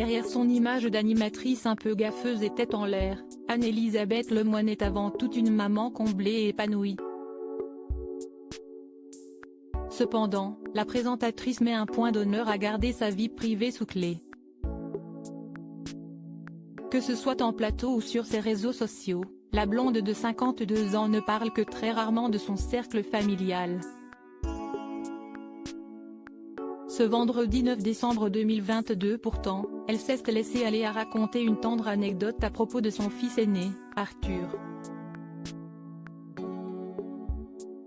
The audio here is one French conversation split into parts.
derrière son image d'animatrice un peu gaffeuse et tête en l'air, Anne-Elisabeth Lemoine est avant tout une maman comblée et épanouie. Cependant, la présentatrice met un point d'honneur à garder sa vie privée sous clé. Que ce soit en plateau ou sur ses réseaux sociaux, la blonde de 52 ans ne parle que très rarement de son cercle familial. Ce vendredi 9 décembre 2022 pourtant, elle s'est laissée aller à raconter une tendre anecdote à propos de son fils aîné, Arthur.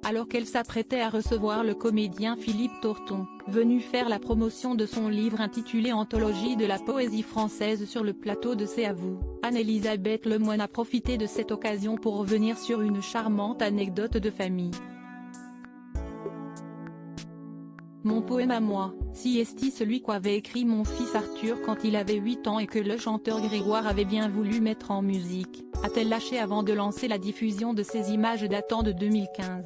Alors qu'elle s'apprêtait à recevoir le comédien Philippe Torton, venu faire la promotion de son livre intitulé Anthologie de la poésie française sur le plateau de C'est à vous, Anne-Elisabeth Lemoine a profité de cette occasion pour revenir sur une charmante anecdote de famille. Mon poème à moi, si est celui qu'avait écrit mon fils Arthur quand il avait 8 ans et que le chanteur Grégoire avait bien voulu mettre en musique, a-t-elle lâché avant de lancer la diffusion de ces images datant de 2015.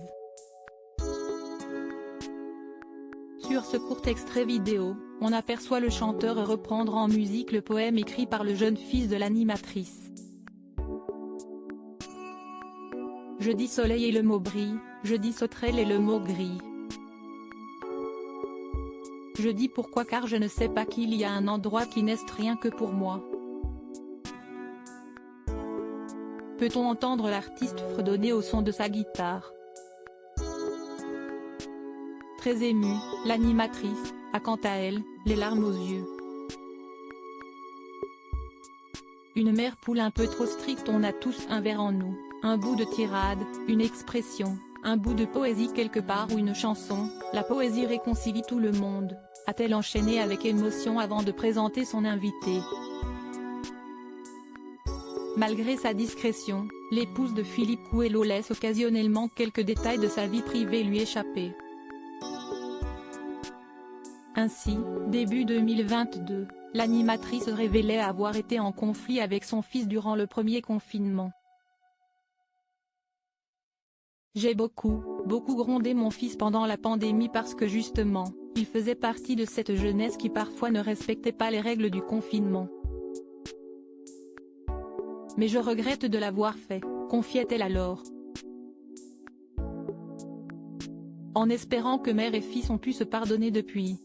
Sur ce court extrait vidéo, on aperçoit le chanteur reprendre en musique le poème écrit par le jeune fils de l'animatrice. Je dis soleil et le mot brille, je dis sauterelle et le mot grille. Je dis pourquoi car je ne sais pas qu'il y a un endroit qui n'est rien que pour moi. Peut-on entendre l'artiste fredonner au son de sa guitare. Très émue, l'animatrice a quant à elle, les larmes aux yeux. Une mère poule un peu trop stricte, on a tous un verre en nous, un bout de tirade, une expression, un bout de poésie quelque part ou une chanson, la poésie réconcilie tout le monde, a-t-elle enchaîné avec émotion avant de présenter son invité. Malgré sa discrétion, l'épouse de Philippe Coelho laisse occasionnellement quelques détails de sa vie privée lui échapper. Ainsi, début 2022, l'animatrice révélait avoir été en conflit avec son fils durant le premier confinement. J'ai beaucoup grondé mon fils pendant la pandémie parce que justement, il faisait partie de cette jeunesse qui parfois ne respectait pas les règles du confinement. Mais je regrette de l'avoir fait, confiait-elle alors. En espérant que mère et fils ont pu se pardonner depuis.